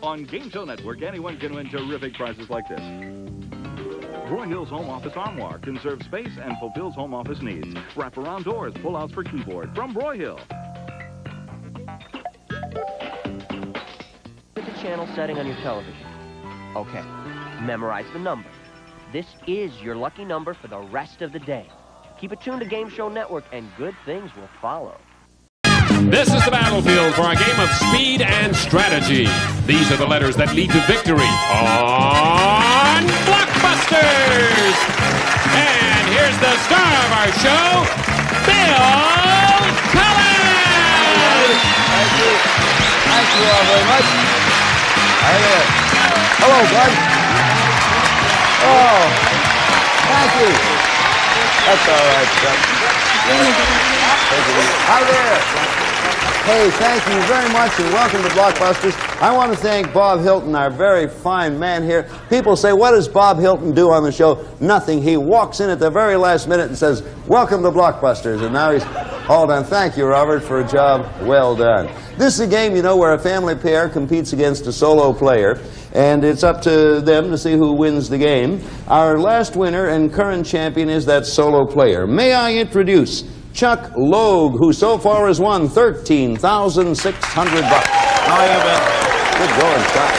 On Game Show Network, anyone can win terrific prizes like this. Broyhill's Home Office Armoire conserves space and fulfills home office needs. Wraparound doors, pull-outs for keyboard from Broyhill. Hit the channel setting on your television. Okay, memorize the number. This is your lucky number for the rest of the day. Keep it tuned to Game Show Network and good things will follow. This is the battlefield for a game of speed and strategy. These are the letters that lead to victory on Blockbusters. And here's the star of our show, Bill Collins. Thank you. Thank you all very much. Hi there. Hello, bud. Oh, thank you. That's all right, Chuck. Hi there. Hey, thank you very much and welcome to Blockbusters. I want to thank Bob Hilton, our very fine man here. People say, what does Bob Hilton do on the show? Nothing. He walks in at the very last minute and says, welcome to Blockbusters. And now he's all done. Thank you, Robert, for a job well done. This is a game, you know, where a family pair competes against a solo player. And it's up to them to see who wins the game. Our last winner and current champion is that solo player. May I introduce Chuck Logue, who so far has won $13,600. How you been? Good going, Chuck.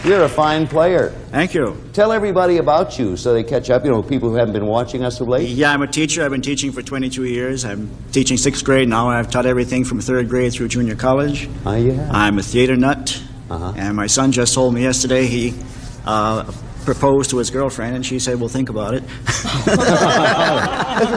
You're a fine player. Thank you. Tell everybody about you so they catch up, you know, people who haven't been watching us of late. Yeah, I'm a teacher. I've been teaching for 22 years. I'm teaching 6th grade now. I've taught everything from 3rd grade through junior college. Oh, yeah. I'm a theater nut. And my son just told me yesterday he proposed to his girlfriend, and she said, we'll think about it. Isn't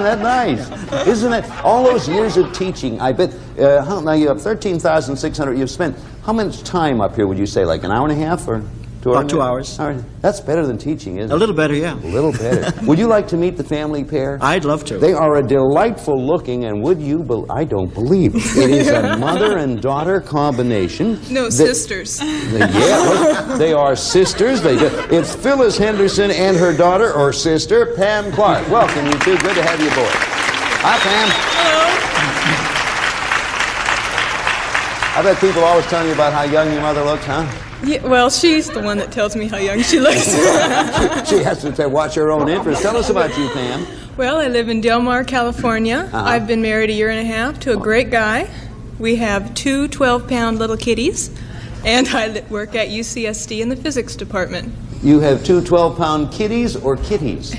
that nice? Isn't it? All those years of teaching, I bet, now you have 13,600, you've spent, how much time up here would you say, like an hour and a half or 2 hours? About 2 hours. All right. That's better than teaching, isn't it? A little better, yeah. A little better. Would you like to meet the family pair? I'd love to. They are a delightful looking, and would you, I don't believe it is a mother and daughter combination. No, sisters. Yeah, they are sisters. It's Phyllis Henderson and her daughter, or sister, Pam Clark. Welcome, you two. Good to have you aboard. Hi, Pam. Hello. I bet people always tell you about how young your mother looks, huh? Yeah, well, she's the one that tells me how young she looks. She has to watch her own interests. Tell us about you, Pam. Well, I live in Del Mar, California. I've been married a year and a half to a great guy. We have 2 12-pound little kitties, and I work at UCSD in the physics department. You have 2 12-pound kitties or kitties?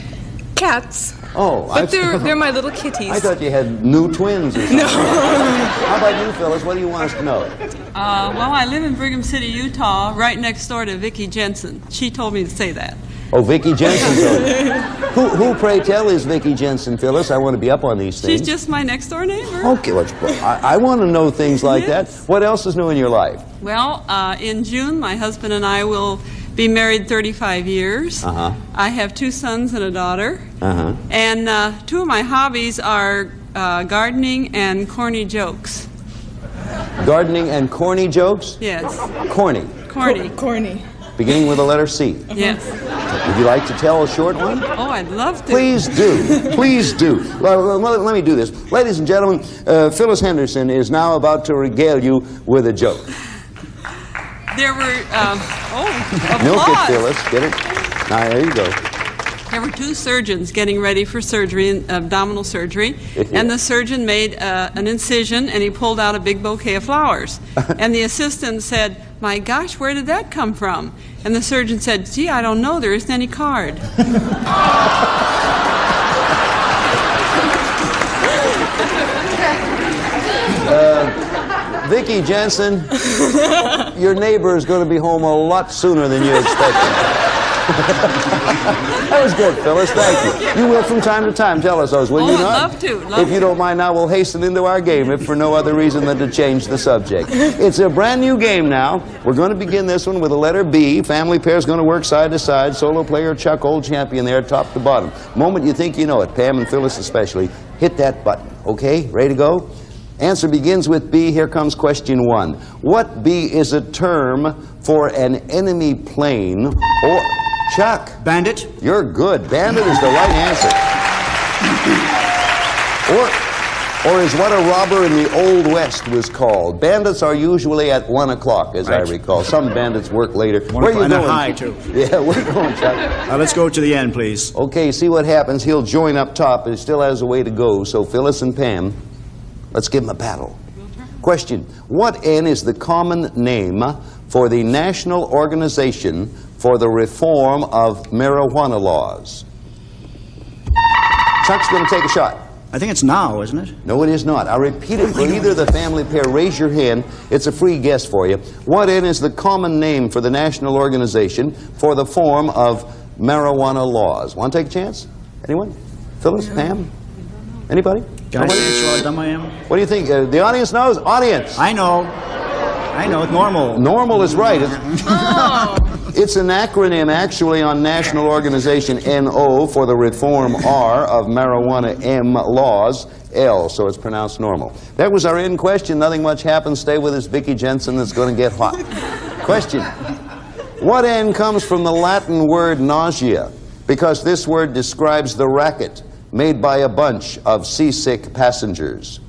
Cats. Oh, but they're my little kitties. I thought you had new twins or something. No. How about you, Phyllis? What do you want us to know? Well, I live in Brigham City, Utah, right next door to Vicki Jensen. She told me to say that. Oh, Vicki Jensen. Who, pray tell, is Vicki Jensen, Phyllis? I want to be up on these things. She's just my next door neighbor. Okay, I want to know things like that. What else is new in your life? Well, in June, my husband and I will be married 35 years. I have 2 sons and a daughter. And 2 of my hobbies are gardening and corny jokes. Gardening and corny jokes? Yes. Corny. Corny. Corny. Beginning with the letter C. Yes. Would you like to tell a short one? Oh, I'd love to. Please do. Please do. Well, let me do this. Ladies and gentlemen, Phyllis Henderson is now about to regale you with a joke. There were, Milk it, Phyllis. Get it? Now, there you go. There were 2 surgeons getting ready for surgery, abdominal surgery, and the surgeon made an incision, and he pulled out a big bouquet of flowers. And the assistant said, my gosh, where did that come from? And the surgeon said, gee, I don't know, there isn't any card. Vicki Jensen, your neighbor is going to be home a lot sooner than you expected. That was good, Phyllis. Thank you. You will, from time to time, tell us those, will you not? I'd love to. If you don't mind now, we'll hasten into our game, if for no other reason than to change the subject. It's a brand new game now. We're going to begin this one with the letter B. Family pair's going to work side to side. Solo player Chuck, old champion there, top to bottom. Moment you think you know it, Pam and Phyllis especially, hit that button. Okay? Ready to go? Answer begins with B. Here comes question 1. What B is a term for an enemy plane or... Chuck. Bandit. You're good. Bandit is the right answer. Or is what a robber in the Old West was called? Bandits are usually at 1 o'clock, as I recall. Some bandits work later. Where are you going? High, too. Yeah, where are you going, Chuck? Let's go to the end, please. Okay, see what happens. He'll join up top. He still has a way to go. So Phyllis and Pam, let's give him a paddle. Question. What N is the common name for the National Organization for the Reform of Marijuana Laws? Chuck's going to take a shot. I think it's now, isn't it? No, it is not. I'll repeat it for either of the family pair. Raise your hand. It's a free guess for you. What N is the common name for the National Organization for the Reform of Marijuana Laws? Want to take a chance? Anyone? Phyllis? Pam? Anybody? Can I say how dumb I am? What do you think? The audience knows? Audience! I know. It's normal. Normal is right. It's an acronym, actually, on National Organization NO for the Reform R of Marijuana M Laws L, so it's pronounced normal. That was our end question. Nothing much happens. Stay with us, Vicki Jensen. That's going to get hot. Question. What N comes from the Latin word nausea? Because this word describes the racket made by a bunch of seasick passengers.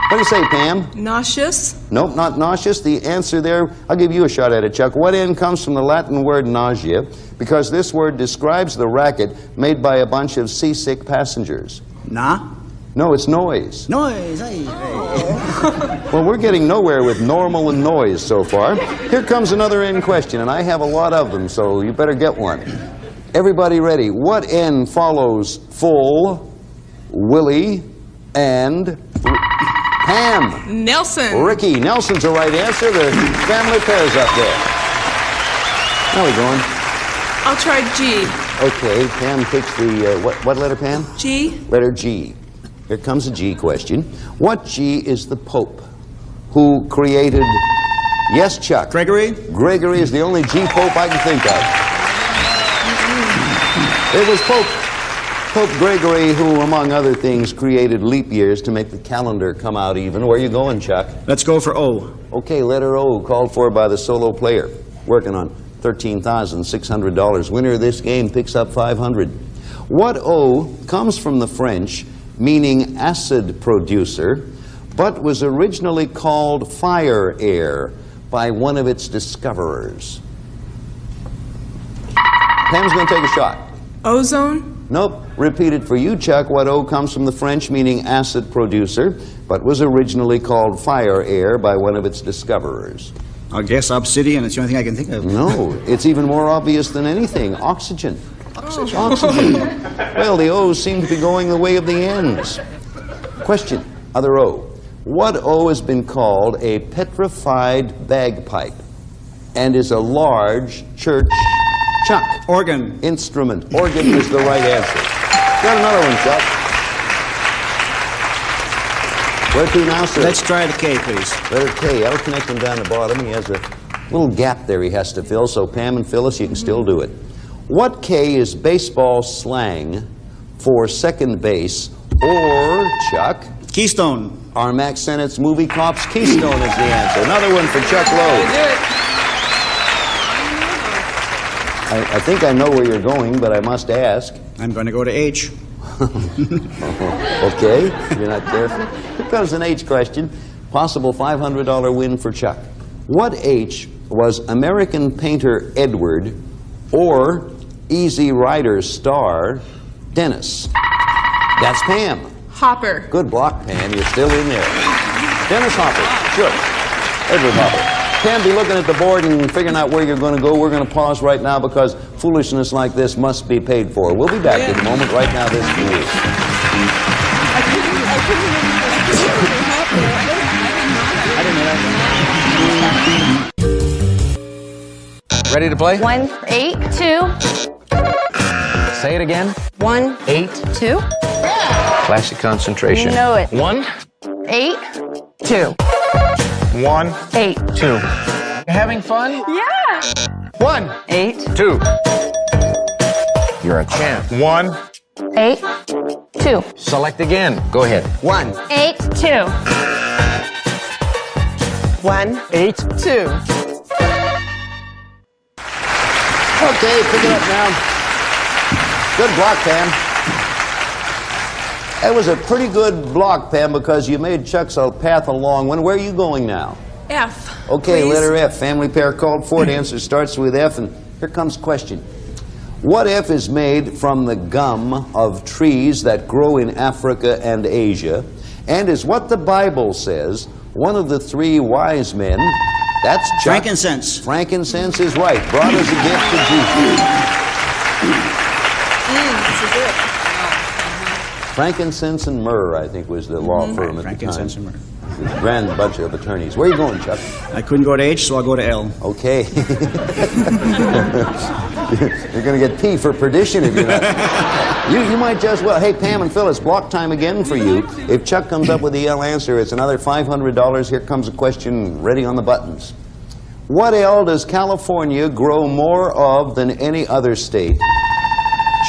What do you say, Pam? Nauseous. Nope, not nauseous. The answer there, I'll give you a shot at it, Chuck. What N comes from the Latin word nausea? Because this word describes the racket made by a bunch of seasick passengers. Nah? No, it's noise. Noise. Well, we're getting nowhere with normal and noise so far. Here comes another N question, and I have a lot of them, so you better get one. Everybody ready? What N follows full, Willie, and Pam? Nelson. Ricky. Nelson's the right answer. The family pair's up there. How are we going? I'll try G. Okay, Pam picks the, what letter, Pam? G. Letter G. Here comes a G question. What G is the Pope who created... Yes, Chuck. Gregory? Gregory is the only G Pope I can think of. It was Pope Gregory who, among other things, created leap years to make the calendar come out even. Where are you going, Chuck? Let's go for O. Okay, letter O, called for by the solo player. Working on $13,600. Winner of this game picks up $500. What O comes from the French, meaning acid producer, but was originally called fire air by one of its discoverers? Pam's going to take a shot. Ozone. Nope. Repeat it for you, Chuck. What O comes from the French, meaning acid producer, but was originally called fire air by one of its discoverers? I guess obsidian. It's the only thing I can think of. No. It's even more obvious than anything. Oxygen. Oxygen. Well, the O's seem to be going the way of the N's. Question. Other O. What O has been called a petrified bagpipe and is a large church Chuck? Organ. Instrument. Organ is the right answer. Got another one, Chuck. Where to now, sir? Let's try the K, please. Letter K. I'll connect him down the bottom. He has a little gap there he has to fill, so Pam and Phyllis, you can still do it. What K is baseball slang for second base or, Chuck? Keystone. Our Max Sennett's movie Cops Keystone is the answer. Another one for Chuck Lowe. I think I know where you're going, but I must ask. I'm going to go to H. Okay, you're not careful. Here comes an H question. Possible $500 win for Chuck. What H was American painter Edward or Easy Rider star Dennis? That's Pam. Hopper. Good block, Pam. You're still in there. Dennis Hopper. Sure. Edward Hopper. Pam, be looking at the board and figuring out where you're going to go. We're going to pause right now because foolishness like this must be paid for. We'll be back in a moment. Right now, this is you. Ready to play? 1, 8, 2. Say it again. 1, 8. 2. Classic concentration. You know it. 1, 8, 2. 1, 8. 2. You having fun? Yeah. 1, 8, 2. You're a champ. 1. 8, 2. Select again. Go ahead. 1, 8, 2. 1, 8, 2. Okay, pick it up now. Good block, Pam. That was a pretty good block, Pam, because you made Chuck's path a long one. Where are you going now? F. Okay, please. letter F. Family pair called for it. Answer starts with F, and here comes question. What F is made from the gum of trees that grow in Africa and Asia, and is what the Bible says one of the three wise men, that's Chuck. Frankincense. Frankincense is right. Brought as a gift to Jesus. This is it. Frankincense and myrrh, I think, was the law firm at Frankincense the time. and myrrh. Grand bunch of attorneys. Where are you going, Chuck? I couldn't go to H, so I'll go to L. Okay. You're going to get P for perdition if you're not. You might just, well, hey, Pam and Phyllis, block time again for you. If Chuck comes up with the L answer, it's another $500. Here comes a question ready on the buttons. What L does California grow more of than any other state?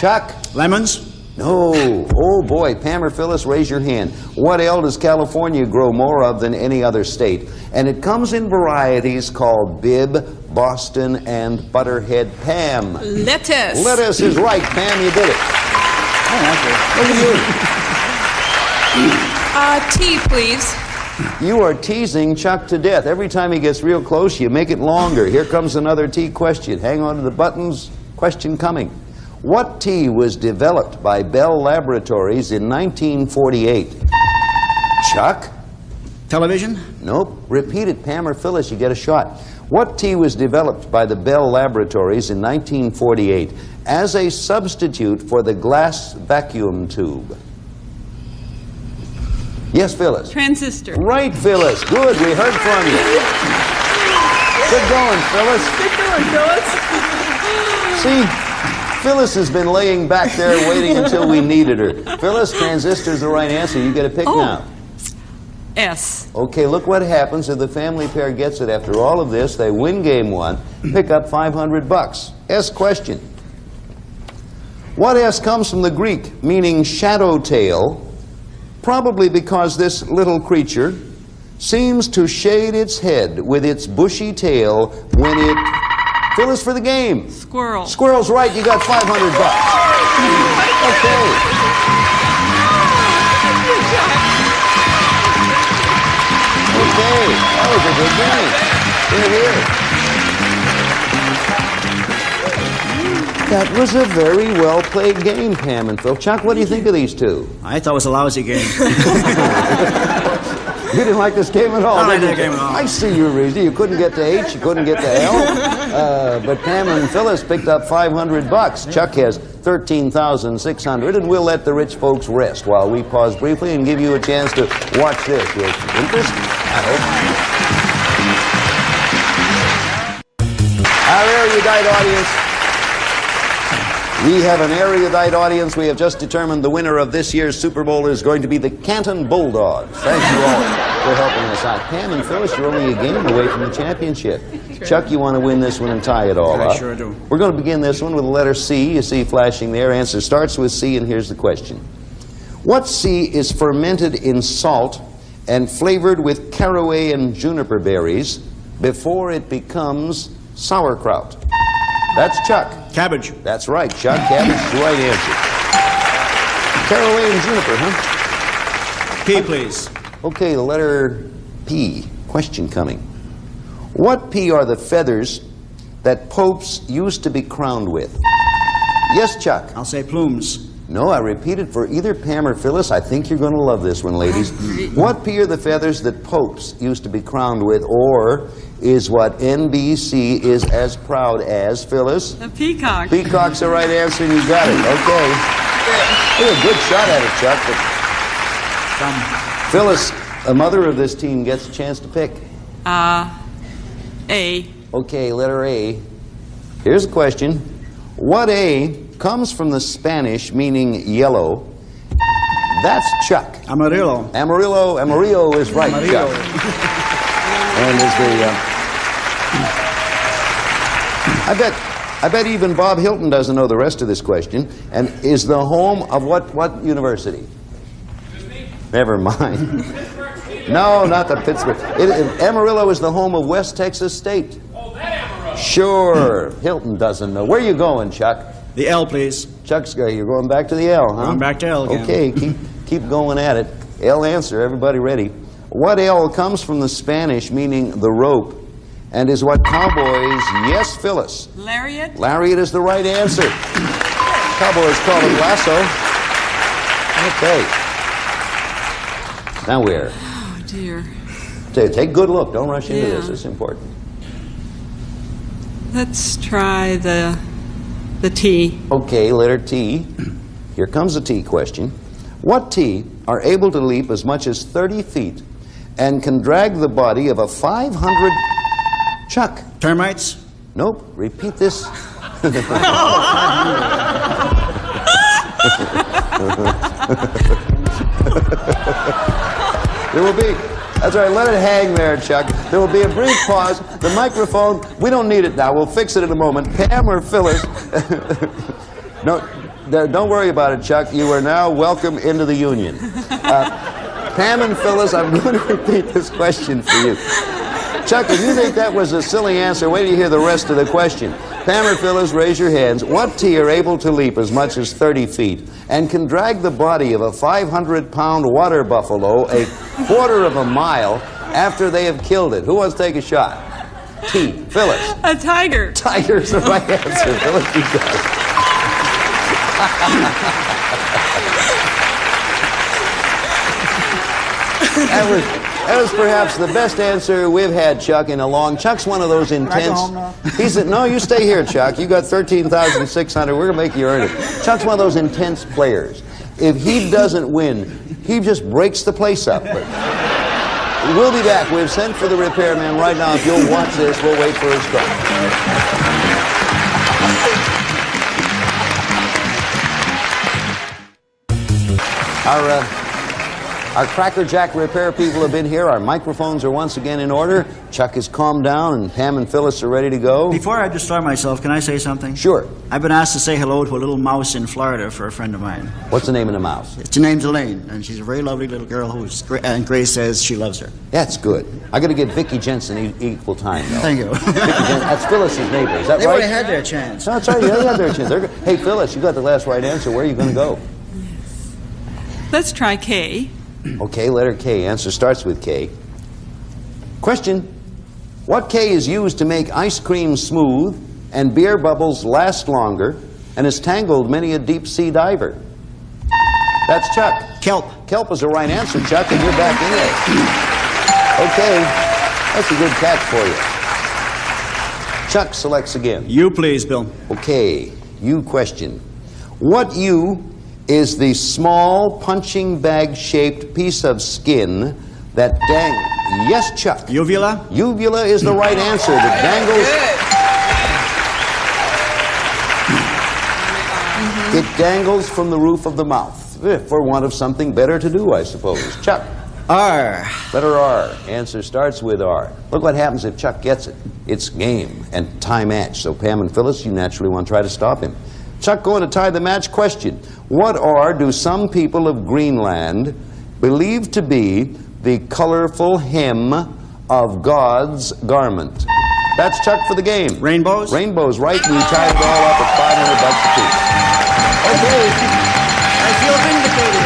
Chuck? Lemons. No. Oh, boy. Pam or Phyllis, raise your hand. What L does California grow more of than any other state? And it comes in varieties called Bibb, Boston, and Butterhead. Pam. Lettuce. Lettuce is right, Pam. You did it. Oh, Look at T, please. you. You are teasing Chuck to death. Every time he gets real close, you make it longer. Here comes another T question. Hang on to the buttons. Question coming. What tea was developed by Bell Laboratories in 1948? Chuck? Television. Nope. Repeat it, Pam or Phyllis. You get a shot. What tea was developed by the Bell Laboratories in 1948 as a substitute for the glass vacuum tube? Yes, Phyllis. Transistor. Right, Phyllis. Good. We heard from you. Good going, Phyllis. Good going, Phyllis. See? Phyllis has been laying back there waiting until we needed her. Phyllis, transistor's the right answer. You get a pick now. S. Okay, look what happens if the family pair gets it. After all of this, they win game one, pick up $500. S question. What S comes from the Greek, meaning shadow tail, probably because this little creature seems to shade its head with its bushy tail when it... Phyllis for the game. Squirrel. Squirrel's right. You got $500. Okay. Okay. That was a good game. Here, here. That was a very well played game, Pam and Phil. Chuck, what do you think of these two? I thought it was a lousy game. You didn't like this game at all, I did you? didn't like the game at all. I see your reason. You couldn't get to H, you couldn't get to L. But Pam and Phyllis picked up $500. Chuck has $13,600, and we'll let the rich folks rest while we pause briefly and give you a chance to watch this with interest, I hope. Our erudite audience. We have an erudite audience. We have just determined the winner of this year's Super Bowl is going to be the Canton Bulldogs. Thank you all for helping us out. Pam and Phyllis, you're only a game away from the championship. Chuck, you want to win this one and tie it all up? I sure do. We're going to begin this one with the letter C. You see flashing there. Answer starts with C, and here's the question. What C is fermented in salt and flavored with caraway and juniper berries before it becomes sauerkraut? That's Chuck. Cabbage. That's right, Chuck. Cabbage is the right answer. Caraway and juniper, huh? P, please. Okay, the letter P. Question coming. What P are the feathers that popes used to be crowned with? Yes, Chuck. I'll say plumes. No, I repeat it for either Pam or Phyllis. I think you're going to love this one, ladies. What P are the feathers that popes used to be crowned with, or is what NBC is as proud as, Phyllis? A peacock. Peacock's the right answer, and you got it. Okay. You're a good shot at it, Chuck. But Phyllis, the mother of this team, gets a chance to pick. A. Okay, letter A. Here's a question. What A comes from the Spanish meaning yellow? That's Chuck. Amarillo. Amarillo is right, Amarillo. Chuck. And is the I bet even Bob Hilton doesn't know the rest of this question. And is the home of what university? Never mind. No, not the Pittsburgh. Amarillo is the home of West Texas State. Oh, that Amarillo. Sure. Hilton doesn't know. Where are you going, Chuck? The L, please. Chuck's you're going back to the L, huh? Going back to L again. Okay, keep going at it. L answer, everybody ready. What L comes from the Spanish meaning the rope and is what cowboys, yes, Phyllis. Lariat? Lariat is the right answer. Cowboys call it lasso. Okay. Now where? Oh, dear. Take a good look. Don't rush into Yeah. this. It's important. Let's try the T. Okay, letter T. Here comes the T question. What T are able to leap as much as 30 feet and can drag the body of a 500... Chuck. Termites? Nope. Repeat this. There will be... That's right, let it hang there, Chuck. There will be a brief pause. The microphone, we don't need it now. We'll fix it in a moment. Pam or Phyllis? No, don't worry about it, Chuck. You are now welcome into the union. Pam and Phyllis, I'm going to repeat this question for you. Chuck, if you think that was a silly answer, wait till you hear the rest of the question. Pam or Phyllis, raise your hands. What T are able to leap as much as 30 feet and can drag the body of a 500-pound water buffalo a quarter of a mile after they have killed it? Who wants to take a shot? T. Phyllis. A tiger. Tiger's the right answer. Phyllis, you got it. That was perhaps the best answer we've had, Chuck, in a long... Chuck's one of those intense... He said, no, you stay here, Chuck. You got 13,600. We're going to make you earn it. Chuck's one of those intense players. If he doesn't win, he just breaks the place up. But we'll be back. We've sent for the repairman right now. If you'll watch this, we'll wait for his call. Our Cracker Jack repair people have been here. Our microphones are once again in order. Chuck has calmed down, and Pam and Phyllis are ready to go. Before I destroy myself, can I say something? Sure. I've been asked to say hello to a little mouse in Florida for a friend of mine. What's the name of the mouse? Her name's Elaine, and she's a very lovely little girl and Grace says she loves her. That's good. I got to give Vicki Jensen equal time, though. Thank you. That's Phyllis's neighbor. Is that They right? would have had their chance. No, that's right. They had their chance. Hey, Phyllis, you got the last right answer. Where are you going to go? Let's try K. Okay, letter K. Answer starts with K. Question. What K is used to make ice cream smooth and beer bubbles last longer and has tangled many a deep-sea diver? That's Chuck. Kelp. Kelp is the right answer, Chuck, and you're back in it. Okay, that's a good catch for you. Chuck selects again. You please, Bill. Okay, you question. What U is the small punching bag-shaped piece of skin that Yes, Chuck. Uvula? Uvula is the right answer. That dangles. It dangles from the roof of the mouth, for want of something better to do, I suppose. Chuck. R. Letter R. Answer starts with R. Look what happens if Chuck gets it. It's game and tie match. So Pam and Phyllis, you naturally want to try to stop him. Chuck, going to tie the match. Question. What do some people of Greenland believe to be the colorful hem of God's garment? That's Chuck for the game. Rainbows? Rainbows, right. We tied it all up at $500 apiece. Okay. I feel vindicated.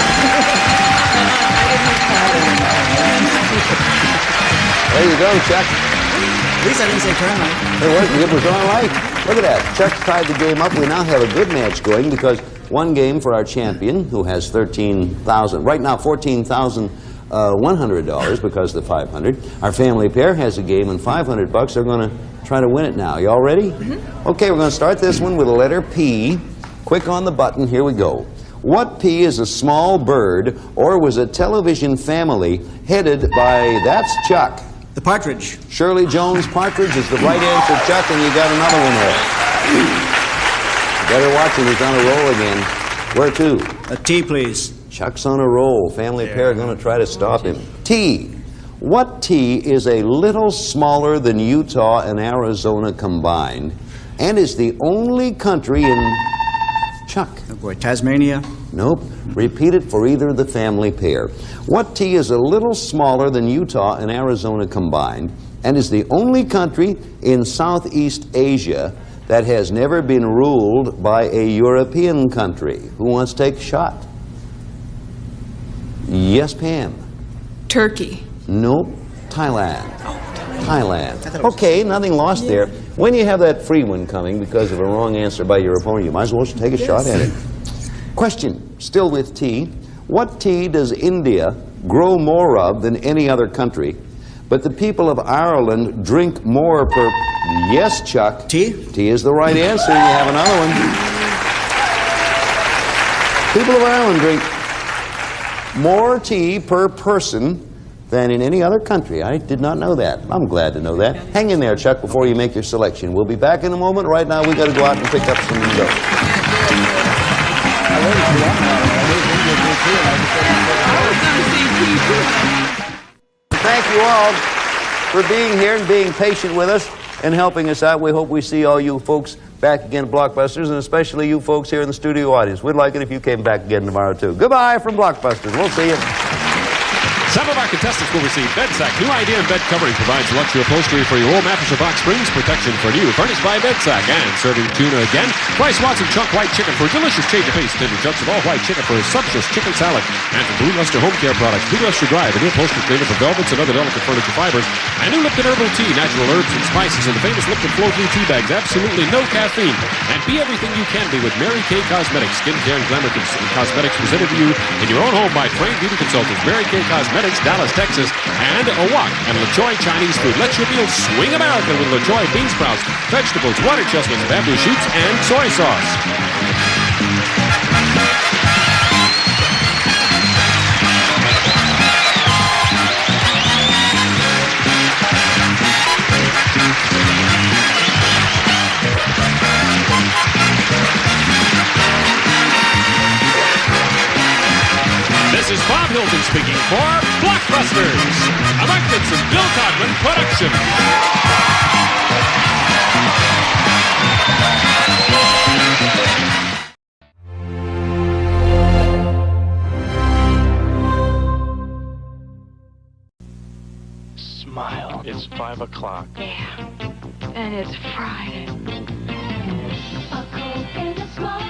There you go, Chuck. At least I didn't say termite. It was all right. Look at that. Chuck tied the game up. We now have a good match going because one game for our champion, who has $13,000. Right now, $14,100 because of the 500. Our family pair has a game and $500. They're going to try to win it now. You all ready? Mm-hmm. Okay, we're going to start this one with a letter P. Quick on the button. Here we go. What P is a small bird or was a television family headed by, that's Chuck. The partridge. Shirley Jones Partridge is the right answer, Chuck, and you got another one there. Better watch him. He's on a roll again. Where to? A T, please. Chuck's on a roll. Family pair are going to try to stop him. T. What T is a little smaller than Utah and Arizona combined and is the only country in... Chuck. Oh boy, Tasmania? Nope. Repeat it for either of the family pair. What T is a little smaller than Utah and Arizona combined and is the only country in Southeast Asia that has never been ruled by a European country? Who wants to take a shot? Yes, Pam. Turkey. Nope. Thailand. Thailand. Okay, nothing lost there. When you have that free one coming because of a wrong answer by your opponent, you might as well take a shot at it. Question, still with tea. What tea does India grow more of than any other country, but the people of Ireland drink more per... Yes, Chuck. Tea? Tea is the right answer. You have another one. People of Ireland drink more tea per person than in any other country. I did not know that. I'm glad to know that. Hang in there, Chuck, before you make your selection. We'll be back in a moment. Right now, we've got to go out and pick up some dough. Thank you all for being here and being patient with us and helping us out. We hope we see all you folks back again at Blockbusters, and especially you folks here in the studio audience. We'd like it if you came back again tomorrow, too. Goodbye from Blockbusters. We'll see you. Some of our contestants will receive BedSac. New idea in bed covering provides luxury upholstery for your old mattress or box springs. Protection for new. Furnished by BedSac. And serving tuna again. Twice Watson chunk white chicken for a delicious change of pace. Tender chunks of all white chicken for a sumptuous chicken salad. And for Blue Luster Home Care products. Blue Luster Dry, the new upholstery cleaner for velvets and other delicate furniture fibers. And new Lipton Herbal Tea, natural herbs and spices. And the famous Lipton Flow-Through tea bags. Absolutely no caffeine. And be everything you can be with Mary Kay Cosmetics. Skincare and glamour cosmetics presented to you in your own home by trained beauty consultants. Mary Kay Cosmetics, Dallas, Texas. And a wok and LaChoy Chinese food. Let your meals swing American with LaChoy bean sprouts, vegetables, water chestnuts, bamboo shoots, and soy sauce. This is Bob Hilton speaking for Blockbusters, a Mark Dixon, Bill Codman production. Smile. It's 5 o'clock. Yeah, and it's Friday. A Coke and a smile.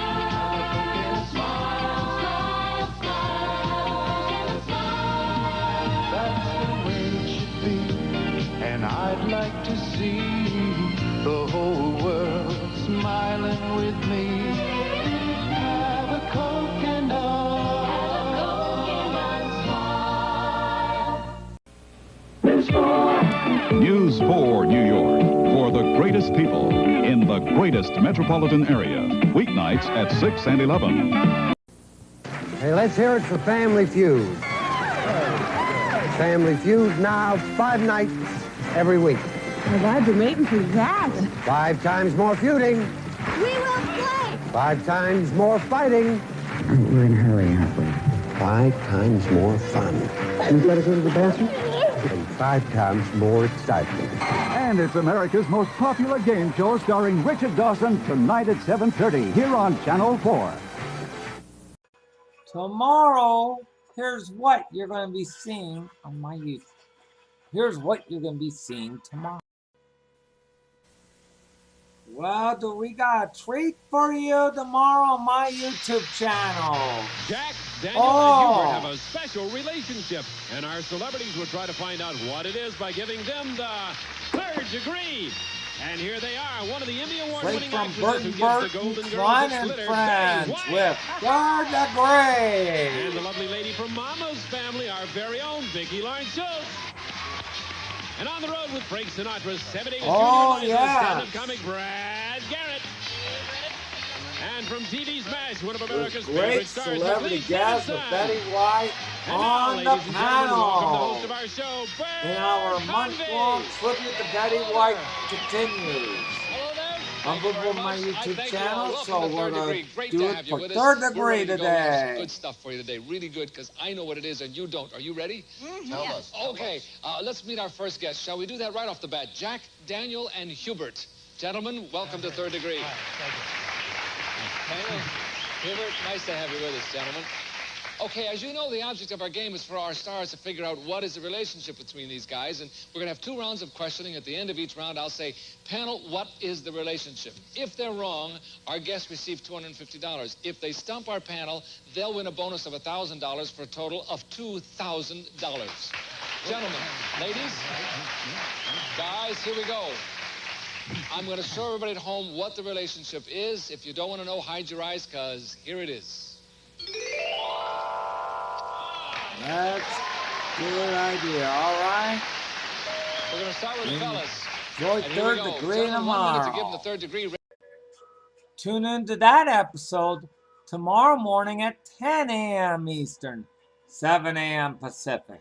And I'd like to see the whole world smiling with me. Have a Coke and smile. News 4 New York, for the greatest people in the greatest metropolitan area. Weeknights at 6 and 11. Hey, let's hear it for Family Feud. Family Feud now 5 nights every week. Well, I've been waiting for that. 5 times more feuding. We will play. 5 times more fighting. We're in a hurry, aren't we? 5 times more fun. You gotta go to the bathroom? And 5 times more excitement. And it's America's most popular game show starring Richard Dawson tonight at 7:30 here on Channel 4. Tomorrow, here's what you're going to be seeing on my YouTube. Here's what you're going to be seeing tomorrow. Well, do we got a treat for you tomorrow on my YouTube channel? Jack, Daniel, and Hubert have a special relationship, and our celebrities will try to find out what it is by giving them the third degree. And here they are, one of the Emmy Award-winning actresses who gives the Golden Girls a glitter. Friends with third degree. And the lovely lady from Mama's Family, our very own Vicki Lawrence-Schultz. And on the road with Frank Sinatra's 78th stand-up comic Brad Garrett. And from TV Smash, one of America's favorite stars, celebrity guest with Betty White on the panel. The host of our show, and our month-long tribute to Betty White continues. On my YouTube channel, so we're going to do it for third degree today. Good stuff for you today, really good, because I know what it is and you don't. Are you ready? Tell us. Okay, let's meet our first guest. Shall we do that right off the bat? Jack, Daniel, and Hubert. Gentlemen, welcome to Third Degree. Thank you. Daniel, Hubert, nice to have you with us, gentlemen. Okay, as you know, the object of our game is for our stars to figure out what is the relationship between these guys, and we're going to have 2 rounds of questioning. At the end of each round, I'll say, panel, what is the relationship? If they're wrong, our guests receive $250. If they stump our panel, they'll win a bonus of $1,000 for a total of $2,000. Gentlemen, ladies, guys, here we go. I'm going to show everybody at home what the relationship is. If you don't want to know, hide your eyes, because here it is. That's a good idea, all right? We're going to start with the fellas. Enjoy And here we Third go. Degree Gentlemen, 1 minute to give tomorrow. them the third degree. Tune into that episode tomorrow morning at 10 a.m. Eastern, 7 a.m. Pacific.